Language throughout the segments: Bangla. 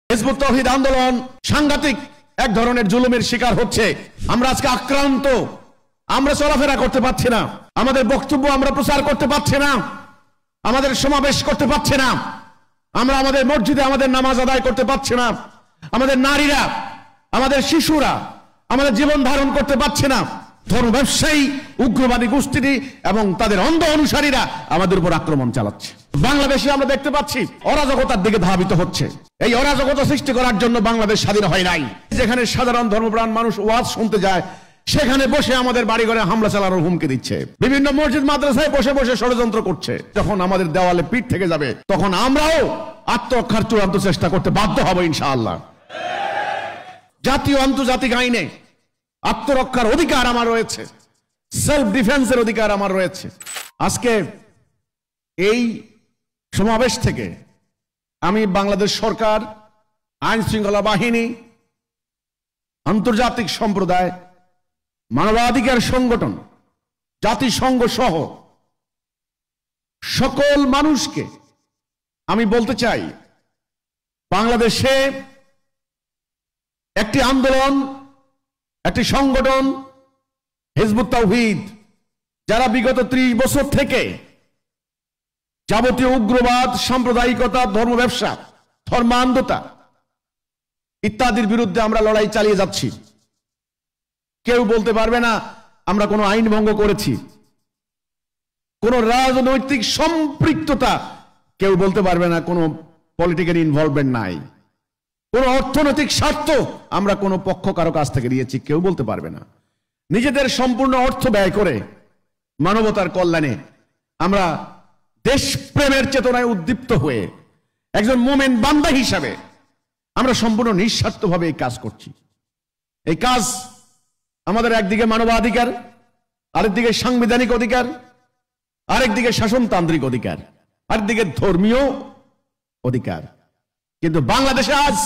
হিজবুত তাওহীদ আন্দোলন সাংঘাতিক এক ধরনের জুলুমের শিকার হচ্ছে। আমরা আজকে আক্রান্ত, আমরা চলাফেরা করতে পারছি না, আমাদের বক্তব্য আমরা প্রচার করতে পারছি না, আমাদের সমাবেশ করতে পারছি না, আমরা আমাদের মসজিদে আমাদের নামাজ আদায় করতে পারছি না, আমাদের নারীরা, আমাদের শিশুরা আমাদের জীবন ধারণ করতে পারছে না। ধর্ম ব্যবসায়ী উগ্রবাদী গোষ্ঠী এবং তাদের অন্ধ অনুসারীরা আমাদের উপর আক্রমণ চালাচ্ছে। বাংলাদেশে আমরা দেখতে পাচ্ছি অরাজকতার দিকে ধাবিত হচ্ছে। এই অরাজকতা সৃষ্টি করার জন্য বাংলাদেশ স্বাধীন হয় নাই। যেখানে সাধারণ ধর্মপ্রাণ মানুষ ওয়াজ শুনতে যায়, সেখানে বসে আমাদের বাড়িঘরে হামলা চালানোর হুমকি দিচ্ছে। বিভিন্ন মসজিদ মাদ্রাসায় বসে বসে ষড়যন্ত্র করছে। যখন আমাদের দেওয়ালে পিঠ থেকে যাবে, তখন আমরাও আত্মরক্ষার চূড়ান্ত চেষ্টা করতে বাধ্য হব ইনশাআল্লাহ। জাতীয় আন্তর্জাতিক আইনে আত্মরক্ষার অধিকার আমার রয়েছে, সেলফ ডিফেন্সের অধিকার আমার রয়েছে। আজকে এই সমাবেশ থেকে আমি বাংলাদেশ সরকার, আইন শৃঙ্খলা বাহিনী, আন্তর্জাতিক সম্প্রদায়, মানবাধিকার সংগঠন, জাতিসংঘ সহ সকল মানুষকে আমি বলতে চাই, বাংলাদেশে একটি আন্দোলন, একটি সংগঠন হিজবুত তাওহীদ, যারা বিগত 30 বছর থেকে যাবতীয় উগ্রবাদ, সাম্প্রদায়িকতা, ধর্ম ব্যবসা, ধর্মান্ধতা ইত্যাদির বিরুদ্ধে আমরা লড়াই চালিয়ে যাচ্ছি। কেউ বলতে পারবে না আমরা কোনো আইন ভঙ্গ করেছি, কোনো রাজনৈতিক সম্পৃক্ততা কেউ বলতে পারবে না, কোনো পলিটিক্যাল ইনভলভমেন্ট নাই, কোন অর্থনৈতিক স্বার্থ আমরা কোন পক্ষ কারো কাছ থেকে নিয়েছি কেউ বলতে পারবে না। নিজেদের সম্পূর্ণ অর্থ ব্যয় করে মানবতার কল্যাণে আমরা দেশপ্রেমের চেতনায় উদ্দীপ্ত হয়ে একজন মুমিন বান্দা হিসাবে আমরা সম্পূর্ণ নিঃস্বার্থভাবে এই কাজ করছি। এই কাজ আমাদের একদিকে মানবাধিকার, আরেকদিকে সাংবিধানিক অধিকার, আরেকদিকে শাসনতান্ত্রিক অধিকার, আরেকদিকে ধর্মীয় অধিকার। কিন্তু বাংলাদেশে আজ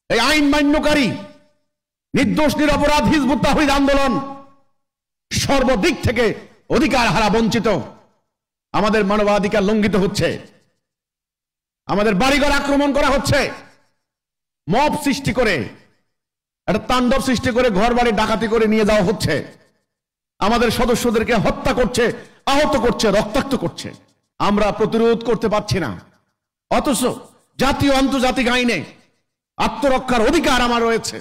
এই আইন মান্যকারী নির্দোষ নিরপরাধ হিজবুত তাওহীদ আন্দোলন সর্বদিক থেকে অধিকার হারা, বঞ্চিত। আমাদের মানবাধিকার লঙ্ঘিত হচ্ছে, আমাদের বাড়িঘর আক্রমণ করা হচ্ছে, মব সৃষ্টি করে, একটা তাণ্ডব সৃষ্টি করে ঘর বাড়ি ডাকাতি করে নিয়ে যাওয়া হচ্ছে, আমাদের সদস্যদেরকে হত্যা করছে, আহত করছে, রক্তাক্ত করছে। আমরা প্রতিরোধ করতে পারছি না, অথচ জাতীয় আন্তর্জাতিক আইনে আত্মরক্ষার অধিকার আমার রয়েছে,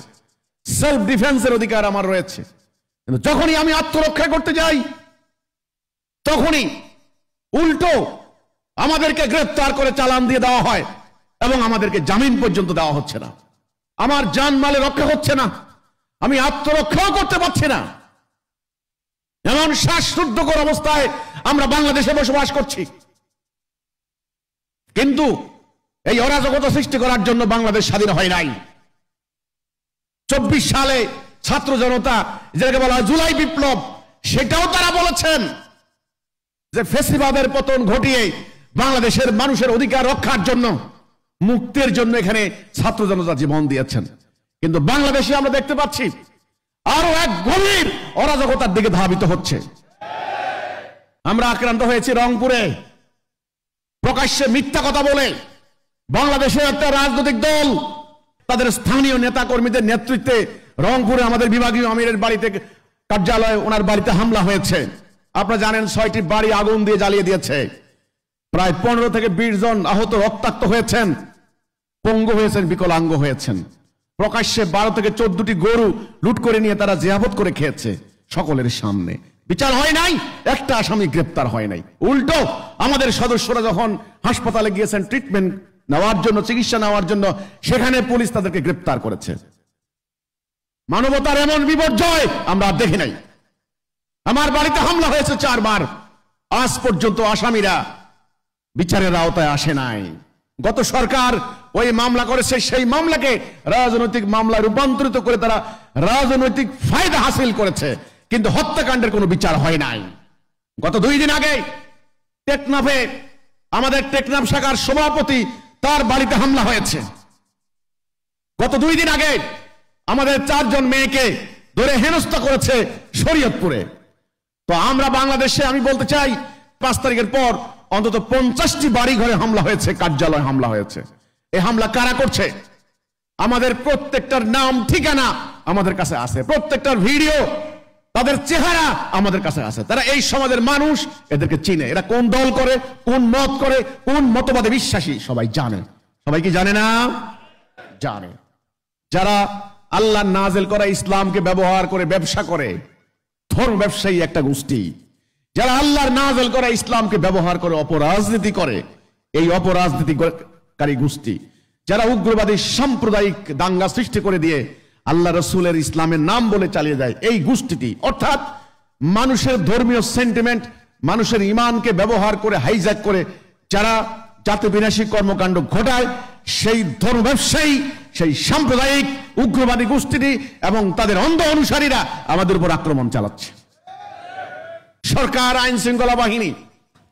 সেলফ ডিফেন্সের অধিকার আমার রয়েছে। কিন্তু যখনই আমি আত্মরক্ষা করতে যাই, তখনই উল্টো আমাদেরকে গ্রেফতার করে চালান দিয়ে দেওয়া হয় এবং আমাদেরকে জামিন পর্যন্ত দেওয়া হচ্ছে না। আমার জানমালে রক্ষা হচ্ছে না, আমি আত্মরক্ষাও করতে পারছি না। এমন শ্বাসরুদ্ধকর অবস্থায় আমরা বাংলাদেশে বসবাস করছি। কিন্তু এই অরাজকতা সৃষ্টি করার জন্য বাংলাদেশ স্বাধীন হয় নাই। 24 সালে ছাত্র জনতা, যেটাকে বলা হয় জুলাই বিপ্লব, সেটাও তারা বলেছেন যে ফ্যাসিবাদের পতন ঘটিয়ে বাংলাদেশের মানুষের অধিকার রক্ষার জন্য, মুক্তির জন্য এখানে ছাত্র জনতা জীবন দিয়েছেন। কিন্তু বাংলাদেশে আমরা দেখতে পাচ্ছি আরো এক গভীর অরাজকতার দিকে ধাবিত হচ্ছে। আমরা আক্রান্ত হয়েছি রংপুরে, প্রকাশ্যে মিথ্যা কথা বলে বাংলাদেশের একটা রাজনৈতিক দল তাদের স্থানীয় নেতা কর্মীদের নেতৃত্বে রংপুরে আমাদের বিভাগীয় আমিরের বাড়িতে, কার্যালয়ে, ওনার বাড়িতে হামলা হয়েছে। আপনারা জানেন 6টি বাড়ি আগুন দিয়ে জ্বালিয়ে দিয়েছে, প্রায় 15 থেকে 20 জন আহত, রক্তাক্ত হয়েছেন, পঙ্গু হয়েছেন, বিকলাঙ্গ হয়েছেন। প্রকাশ্যে 12 থেকে 14টি গরু লুট করে নিয়ে তারা জিয়াফত করে খেয়েছে সকলের সামনে। বিচার হয় নাই, একটা আসামি গ্রেপ্তার হয় নাই। উল্টো আমাদের সদস্যরা যখন হাসপাতালে গিয়েছেন ট্রিটমেন্ট নেওয়ার জন্য, চিকিৎসা নেওয়ার জন্য, সেখানে পুলিশ তাদেরকে গ্রেপ্তার করেছে। মানবতার এমন বিপর্যয় আমরা দেখি নাই। আমার বাড়িতে হামলা হয়েছে 4 বার, আজ পর্যন্ত আসামিরা বিচারের আওতায় আসে নাই। গত সরকার ওই মামলা করেছে, সেই মামলাকে রাজনৈতিক মামলা রূপান্তরিত করে তারা রাজনৈতিক ফায়দা হাসিল করেছে, কিন্তু হত্যাকাণ্ডের কোনো বিচার হয় নাই। গত 2 দিন আগে টেকনাফে আমাদের টেকনাফ শাখার সভাপতি, তার বাড়িতে হামলা হয়েছে। গত 2 দিন আগে আমাদের 4 জন মেয়েকে ধরে হেনস্থা করেছে শরীয়তপুরে। তো আমরা বাংলাদেশে, আমি বলতে চাই, 5 তারিখের পর অন্তত 50টি বাড়ি ঘরে হামলা হয়েছে, কার্যালয়ে হামলা হয়েছে। এই হামলা কারা করছে? আমাদের প্রত্যেকটার নাম ঠিকানা আমাদের কাছে আছে, প্রত্যেকটার ভিডিও, তাদের চেহারা আমাদের কাছে আছে। তারা এই সমাজের মানুষ, এদেরকে চিনে। এরা কোন দল করে, কোন মত করে, কোন মতবাদে বিশ্বাসী সবাই জানে। সবাই কি জানে না? জানে। যারা আল্লাহ নাজেল করা ইসলামকে ব্যবহার করে ব্যবসা করে, ধর্ম ব্যবসায়ী একটা গোষ্ঠী। যারা আল্লাহর নাজেল করা ইসলামকে ব্যবহার করে অপরাজনীতি করে, এই অপরাজনীতিকারী গোষ্ঠী। যারা উগ্রবাদী সাম্প্রদায়িক দাঙ্গা সৃষ্টি করে দিয়ে আল্লাহ রসুলের ইসলামের নাম বলে চালিয়ে যায়, এই গোষ্ঠীটি, অর্থাৎ মানুষের ধর্মীয় সেন্টিমেন্ট, মানুষের ইমানকে ব্যবহার করে হাইজ্যাক করে যারা জাতি বিনাশী কর্মকাণ্ড ঘটায়, সেই ধর্ম ব্যবসায়ী, সেই সাম্প্রদায়িক উগ্রবাদী গোষ্ঠীটি এবং তাদের অন্ধ অনুসারীরা আমাদের উপর আক্রমণ চালাচ্ছে। সরকার, আইন শৃঙ্খলা বাহিনী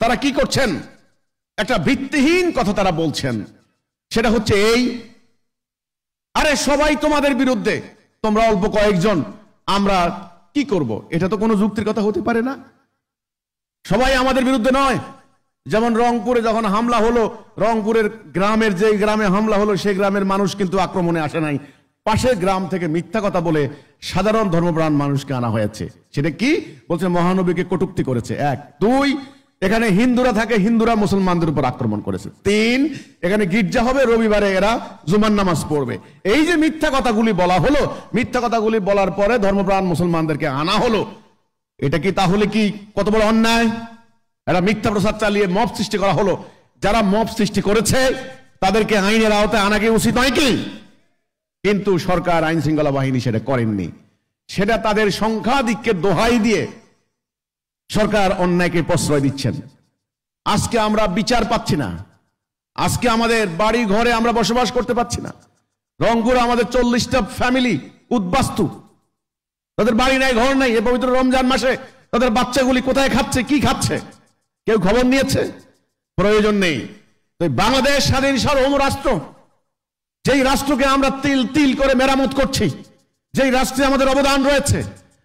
তারা কি করছেন? একটা ভিত্তিহীন কথা তারা বলছেন। সেটা হচ্ছে এই, আরে সবাই তোমাদের বিরুদ্ধে, তোমরা অল্প কয়েকজন, আমরা কি করব? এটা তো কোনো যুক্তির কথা হতে পারে না। সবাই আমাদের বিরুদ্ধে নয়। যেমন রংপুরে যখন হামলা হলো, রংপুরের গ্রামের যে গ্রামে হামলা হলো সেই গ্রামের মানুষ কিন্তু আক্রমণে আসে নাই, পাশের গ্রাম থেকে মিথ্যা কথা বলে সাধারণ ধর্মপ্রাণ মানুষকে আনা হয়েছে। সেটা কি বলছে? মহানবীকে কটূক্তি করেছে। 1 2, এখানে হিন্দুরা থাকে, হিন্দুরা মুসলমানদের উপর আক্রমণ করেছে। 3, এখানে গির্জা হবে, রবিবারে এরা জুমার নামাজ পড়বে। এই যে মিথ্যা কথাগুলি বলা হলো, মিথ্যা কথাগুলি বলার পরে ধর্মপ্রাণ মুসলমানদেরকে আনা হলো, এটা কি তাহলে কি কত বড় অন্যায়? এরা মিথ্যা প্রচার চালিয়ে মব সৃষ্টি করা হলো। যারা মব সৃষ্টি করেছে তাদেরকে আইনের আওতায় আনা কি উচিত নয় কি? কিন্তু সরকার, আইন শৃঙ্খলা বাহিনী সেটা করেননি। সেটা তাদের সংখ্যাধিক্যের দোহাই দিয়ে সরকার অন্যায়কে প্রশ্রয় দিচ্ছেন। আজকে আমরা বিচার পাচ্ছি না, আজকে আমাদের বাড়ি ঘরে আমরা বসবাস করতে পারছি না। রংপুরে আমাদের 40টা ফ্যামিলি উদ্বাস্তু, তাদের বাড়ি নাই, ঘর নাই। এ পবিত্র রমজান মাসে তাদের বাচ্চাগুলি কোথায় খাচ্ছে, কি খাচ্ছে, কেউ খবর নিয়েছে? প্রয়োজন নেই। তো বাংলাদেশ স্বাধীন সার্বভৌম রাষ্ট্র, যেই রাষ্ট্রকে আমরা তিল তিল করে মেরামত করছি, যেই রাষ্ট্রে আমাদের অবদান রয়েছে,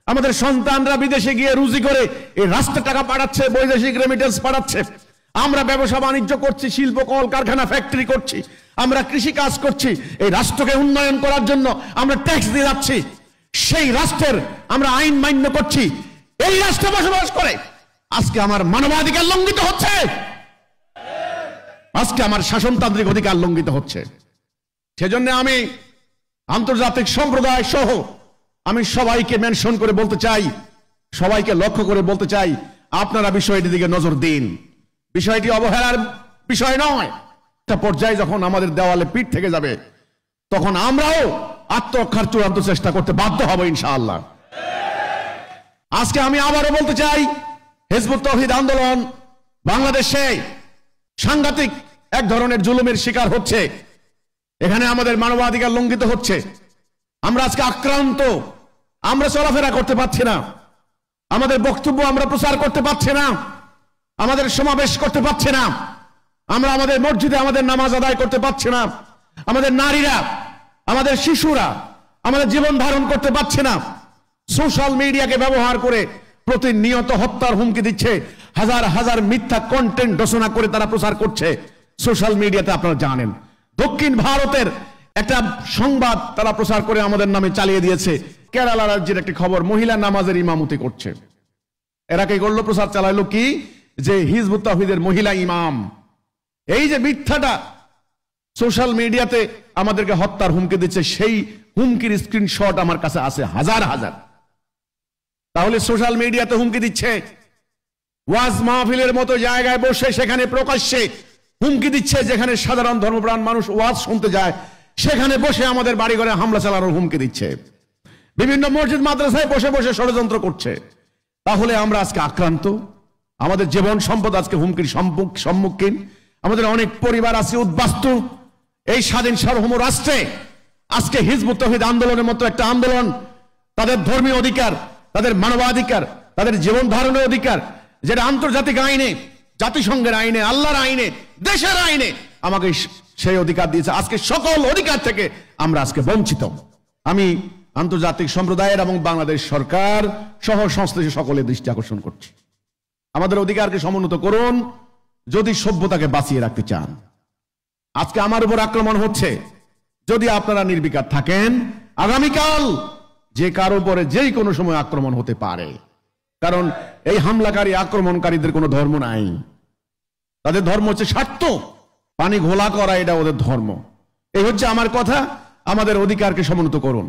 আমাদের সন্তানরা বিদেশে গিয়ে রুজি করে এই রাষ্ট্রে টাকা পাঠাচ্ছে, বৈদেশিক রেমিটেন্স পাঠাচ্ছে। আমরা ব্যবসা বাণিজ্য করছি, শিল্প কল কারখানা ফ্যাক্টরি করছি, আমরা কৃষি কাজ করছি। এই রাষ্ট্রকে উন্নয়ন করার জন্য আমরা ট্যাক্স দিয়ে যাচ্ছি। সেই রাষ্ট্রের আমরা আইন মান্য করছি। এই রাষ্ট্রে বসবাস করে আজকে আমার মানবাধিকার লঙ্ঘিত হচ্ছে, আজকে আমার শাসনতান্ত্রিক অধিকার লঙ্ঘিত হচ্ছে। সেজন্য আমি আন্তর্জাতিক সম্প্রদায় সহ আমি সবাইকে মেনশন করে বলতে চাই, সবাইকে লক্ষ্য করে বলতে চাই, আপনারা বিষয়টির দিকে নজর দিন। বিষয়টি অবহেলার বিষয় নয়। একটা পর্যায়ে যখন আমাদের দেওয়ালে পিঠ থেকে যাবে, তখন আমরাও আত্মরক্ষার চূড়ান্ত চেষ্টা করতে বাধ্য হব ইনশাআল্লাহ। আজকে আমি আবারও বলতে চাই, হিজবুত তাওহীদ আন্দোলন বাংলাদেশে সাংঘাতিক এক ধরনের জুলুমের শিকার হচ্ছে। এখানে আমাদের মানবাধিকার লঙ্ঘিত হচ্ছে। আমরা আজকে আক্রান্ত, আমরা চলাফেরা করতে পারছি না, আমাদের বক্তব্য আমরা প্রচার করতে পারছি না, আমাদের সমাবেশ করতে পারছি না, আমরা আমাদের মসজিদে আমাদের নামাজ আদায় করতে পারছি না, আমাদের নারীরা, আমাদের শিশুরা আমাদের জীবন ধারণ করতে পারছে না। সোশ্যাল মিডিয়াকে ব্যবহার করে প্রতিনিয়ত হত্যার হুমকি দিচ্ছে, হাজার হাজার মিথ্যা কন্টেন্ট রচনা করে তারা প্রচার করছে সোশ্যাল মিডিয়াতে। আপনারা জানেন, দক্ষিণ ভারতের একটা সংবাদ তারা প্রচার করে আমাদের নামে চালিয়ে দিয়েছে। কেরালা রাজ্যের একটি খবর, মহিলা নামাজের ইমামতি করছে। এরা কি করলো? প্রচার চালাইলো কি যে হিজবুত তাওহীদের মহিলা ইমাম। এই যে মিথ্যাটা সোশ্যাল মিডিয়াতে আমাদেরকে হত্যার হুমকি দিচ্ছে, সেই হুমকির স্ক্রিনশট আমার কাছে আছে হাজার হাজার। তাহলে সোশ্যাল মিডিয়াতে হুমকি দিচ্ছে, ওয়াজ মাহফিলের মতো জায়গায় বসে সেখানে প্রকাশ্যে হুমকি দিচ্ছে, যেখানে সাধারণ ধর্মপ্রাণ মানুষ ওয়াজ শুনতে যায় সেখানে বসে আমাদের বাড়ি ঘরে হামলা চালানোর হুমকি দিচ্ছে, বিভিন্ন মসজিদ মাদ্রাসায় বসে বসে ষড়যন্ত্র করছে। তাহলে আমরা আজকে আক্রান্ত, আমাদের জীবন সম্পদ আজকে হুমকির সম্মুখীন, আমাদের অনেক পরিবার আছে উদ্বাস্তু। এই স্বাধীন সার্বভৌম রাষ্ট্রে আজকে হিজবুত তাওহীদ আন্দোলনের মতো একটা আন্দোলন তাদের ধর্মীয় অধিকার, তাদের মানবাধিকার, তাদের জীবন ধারণের অধিকার, যেটা আন্তর্জাতিক আইনে, জাতিসংঘের আইনে, আল্লাহর আইনে, দেশের আইনে আমাকে সেই অধিকার দিয়েছে। আজকে সকল অধিকার থেকে আমরা আজকে বঞ্চিত। আমি আন্তর্জাতিক সম্প্রদায়ের এবং বাংলাদেশ সরকার সহ সংশ্লিষ্ট সকলের দৃষ্টি আকর্ষণ করছি, আমাদের অধিকারকে সমুন্নত করুন যদি সভ্যতাকে বাঁচিয়ে রাখতে চান। আজকে আমার উপর আক্রমণ হচ্ছে, যদি আপনারা নির্বিকার থাকেন, আগামীকাল যে কারো উপরে যেই কোনো সময় আক্রমণ হতে পারে। কারণ এই হামলাকারী আক্রমণকারীদের কোনো ধর্ম নাই, তাদের ধর্ম হচ্ছে স্বার্থ, পানি ঘোলা করা, এটা ওদের ধর্ম। এই হচ্ছে আমার কথা। আমাদের অধিকারকে সমুন্নত করুন।